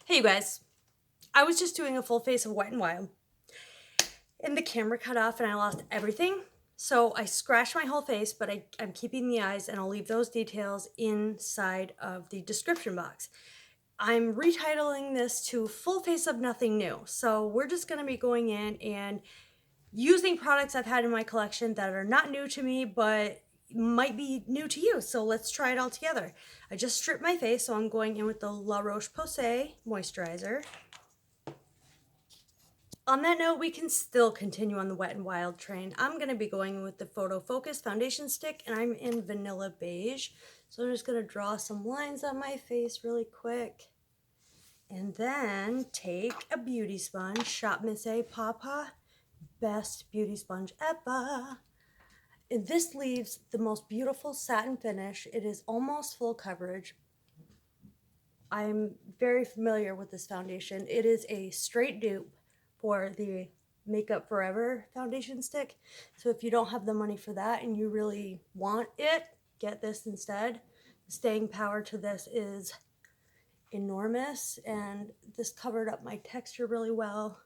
Hey you guys, I was just doing a full face of Wet n Wild and the camera cut off and I lost everything. So I scratched my whole face, but I'm keeping the eyes and I'll leave those details inside of the description box. I'm retitling this to Full Face of Nothing New. So we're just going to be going in and using products I've had in my collection that are not new to me, but might be new to you. So let's try it all together. I just stripped my face, so I'm going in with the La Roche-Posay moisturizer. On that note, we can still continue on the Wet n Wild train. I'm going to be going with the Photo Focus foundation stick, and I'm in Vanilla Beige. So I'm just going to draw some lines on my face really quick. And then take a beauty sponge, Shop Miss A Papa, best beauty sponge ever. And this leaves the most beautiful satin finish. It is almost full coverage. I'm very familiar with this foundation. It is a straight dupe for the Makeup Forever foundation stick. So if you don't have the money for that and you really want it, get this instead. The staying power to this is enormous, and this covered up my texture really well.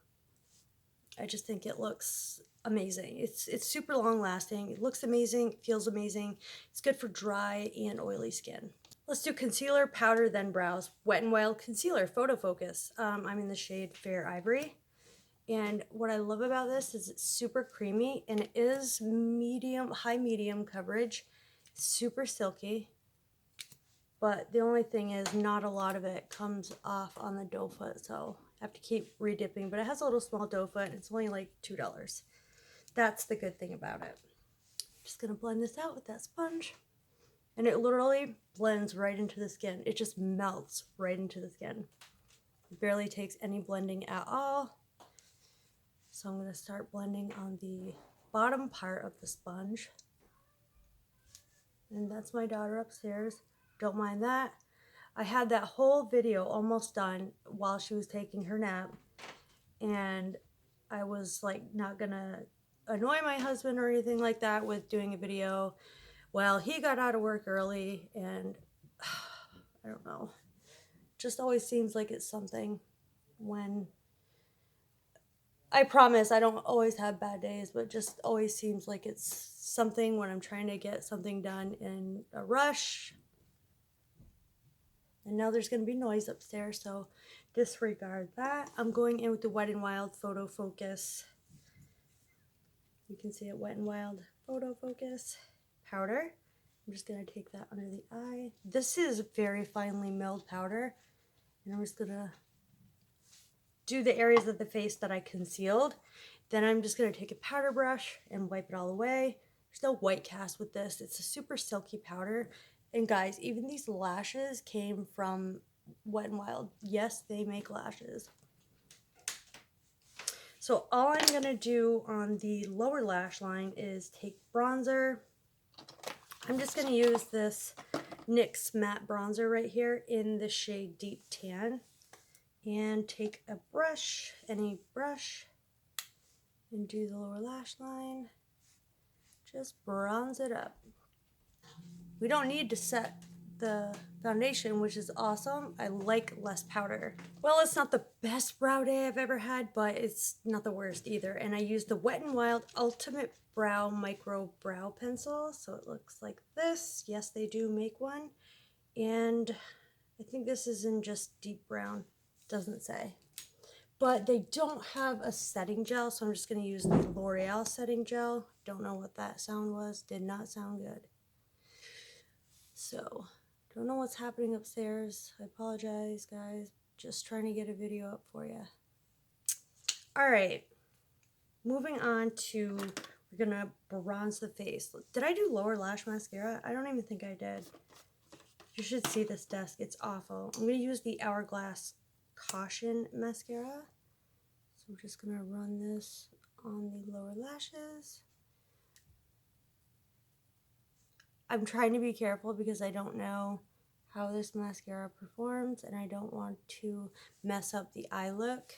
I just think it looks amazing. It's super long lasting. It looks amazing, it feels amazing. It's good for dry and oily skin. Let's do concealer, powder, then brows. Wet n Wild concealer, Photo Focus. I'm in the shade Fair Ivory. And what I love about this is it's super creamy and it is medium, high medium coverage, super silky. But the only thing is not a lot of it comes off on the doe foot, so I have to keep re-dipping. But it has a little small doe foot and it's only like $2. That's the good thing about it. I'm just gonna blend this out with that sponge. And it literally blends right into the skin. It just melts right into the skin. It barely takes any blending at all. So I'm going to start blending on the bottom part of the sponge. And that's my daughter upstairs. Don't mind that. I had that whole video almost done while she was taking her nap. And I was like not going to annoy my husband or anything like that with doing a video. Well, he got out of work early and I don't know. Just always seems like it's something when I promise I don't always have bad days, but just always seems like it's something when I'm trying to get something done in a rush. And now there's going to be noise upstairs, so disregard that. I'm going in with the Wet n Wild Photo Focus. You can see it, Wet n Wild Photo Focus powder. I'm just going to take that under the eye. This is very finely milled powder, and I'm just going to do the areas of the face that I concealed. Then I'm just going to take a powder brush and wipe it all away. There's no white cast with this. It's a super silky powder. And guys, even these lashes came from Wet n Wild. Yes, they make lashes. So all I'm going to do on the lower lash line is take bronzer. I'm just going to use this NYX matte bronzer right here in the shade Deep Tan. And take a brush, any brush, and do the lower lash line. Just bronze it up. We don't need to set the foundation, which is awesome. I like less powder. Well, it's not the best brow day I've ever had, but it's not the worst either. And I used the Wet n Wild Ultimate Brow Micro Brow Pencil, so it looks like this. Yes, they do make one. And I think this is in just deep brown. Doesn't say. But they don't have a setting gel, so I'm just going to use the L'Oreal setting gel. Don't know what that sound was. Did not sound good. So, don't know what's happening upstairs. I apologize, guys. Just trying to get a video up for you. Alright. Moving on to, we're going to bronze the face. Did I do lower lash mascara? I don't even think I did. You should see this desk. It's awful. I'm going to use the Hourglass Caution mascara. So I'm just going to run this on the lower lashes. I'm trying to be careful because I don't know how this mascara performs and I don't want to mess up the eye look.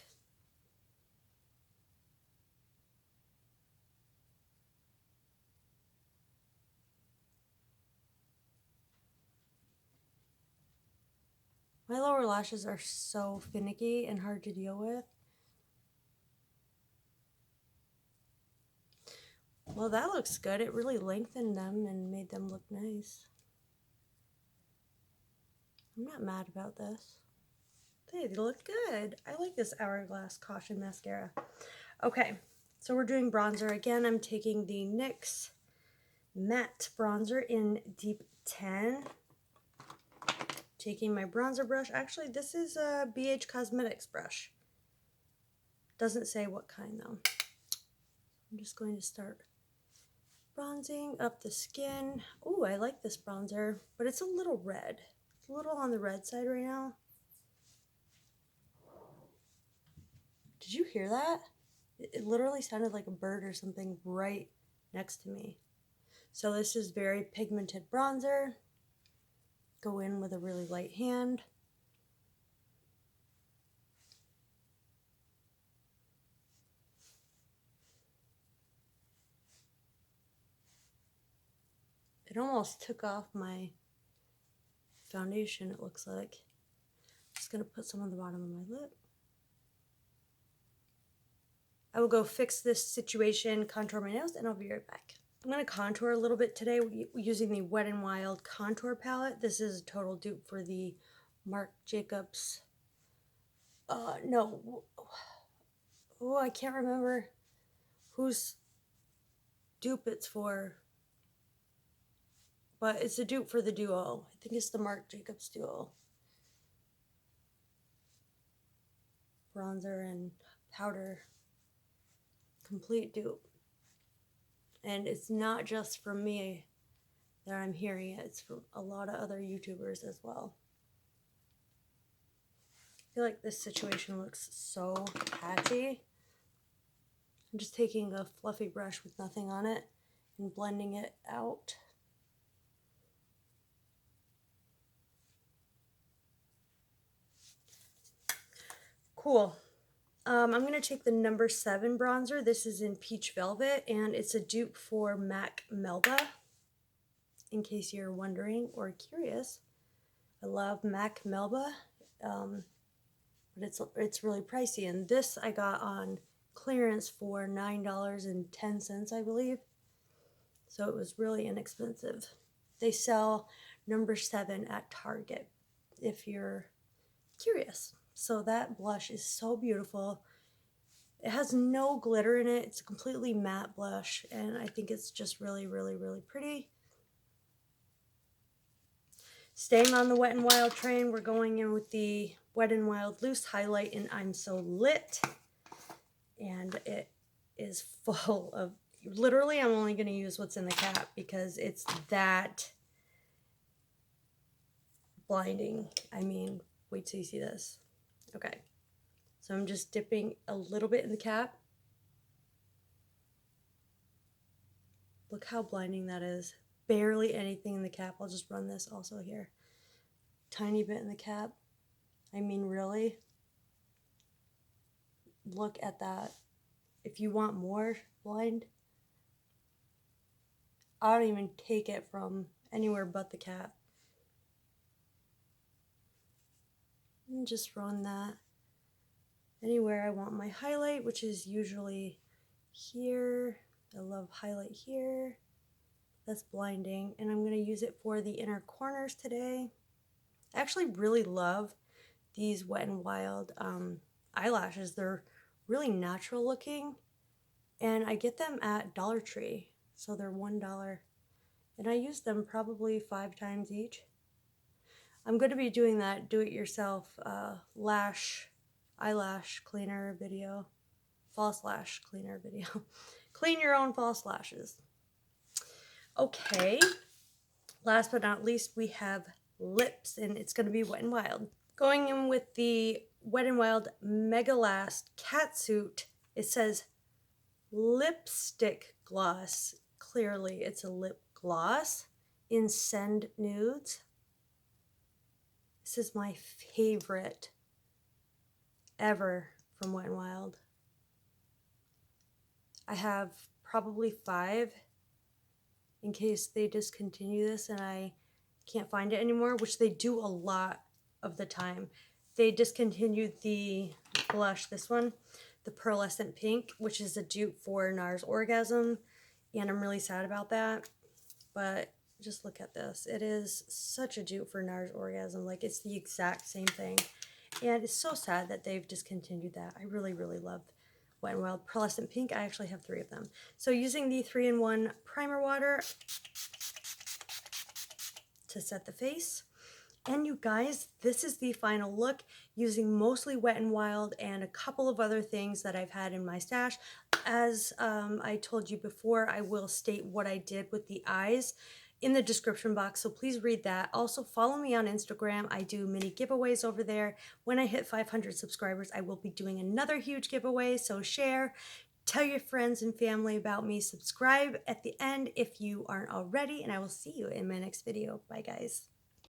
My lower lashes are so finicky and hard to deal with. Well, that looks good. It really lengthened them and made them look nice. I'm not mad about this. They look good. I like this Hourglass Caution Mascara. Okay, so we're doing bronzer. Again, I'm taking the NYX Matte Bronzer in Deep 10. Taking my bronzer brush. Actually, this is a BH Cosmetics brush. Doesn't say what kind though. I'm just going to start bronzing up the skin. Ooh, I like this bronzer, but it's a little red. It's a little on the red side right now. Did you hear that? It literally sounded like a bird or something right next to me. So this is very pigmented bronzer. Go in with a really light hand. It almost took off my foundation, it looks like. Just gonna put some on the bottom of my lip. I will go fix this situation, contour my nails, and I'll be right back. I'm gonna contour a little bit today using the Wet n Wild contour palette. This is a total dupe for the Marc Jacobs. No. Oh, I can't remember whose dupe it's for. But it's a dupe for the duo. I think it's the Marc Jacobs duo. Bronzer and powder. Complete dupe. And it's not just from me that I'm hearing it. It's from a lot of other YouTubers as well. I feel like this situation looks so patchy. I'm just taking a fluffy brush with nothing on it and blending it out. Cool. I'm going to take the number 7 bronzer. This is in Peach Velvet, and it's a dupe for MAC Melba, in case you're wondering or curious. I love MAC Melba, but it's really pricey, and this I got on clearance for $9.10, I believe, so it was really inexpensive. They sell number 7 at Target, if you're curious. So that blush is so beautiful. It has no glitter in it. It's a completely matte blush, and I think it's just really, really, really pretty. Staying on the Wet n Wild train, we're going in with the Wet n Wild Loose Highlight in I'm So Lit. And it is full of, literally I'm only going to use what's in the cap because it's that blinding. I mean, wait till you see this. Okay, so I'm just dipping a little bit in the cap. Look how blinding that is. Barely anything in the cap. I'll just run this also here. Tiny bit in the cap. I mean, really? Look at that. If you want more blind, I don't even take it from anywhere but the cap. And just run that anywhere I want my highlight, which is usually here. I love highlight here. That's blinding, and I'm going to use it for the inner corners today. I actually really love these Wet n Wild eyelashes. They're really natural looking, and I get them at Dollar Tree, so they're $1, and I use them probably 5 times each. I'm going to be doing that do-it-yourself eyelash cleaner video, false lash cleaner video. Clean your own false lashes. Okay, last but not least, we have lips, and it's going to be Wet n Wild. Going in with the Wet n Wild Mega Last Catsuit, it says lipstick gloss. Clearly, it's a lip gloss in Send Nudes. This is my favorite ever from Wet n Wild. I have probably 5 in case they discontinue this and I can't find it anymore, which they do a lot of the time. They discontinued the blush, this one, the Pearlescent Pink, which is a dupe for NARS Orgasm, and I'm really sad about that. But just look at this. It is such a dupe for NARS Orgasm. Like, it's the exact same thing. And it's so sad that they've discontinued that. I really, really love Wet n Wild Pearlescent Pink. I actually have 3 of them. So using the 3-in-1 primer water to set the face. And you guys, this is the final look using mostly Wet n Wild and a couple of other things that I've had in my stash. As I told you before, I will state what I did with the eyes in the description box, so please read that. Also, follow me on Instagram. I do mini giveaways over there. When I hit 500 subscribers, I will be doing another huge giveaway, so share. Tell your friends and family about me. Subscribe at the end if you aren't already, and I will see you in my next video. Bye, guys.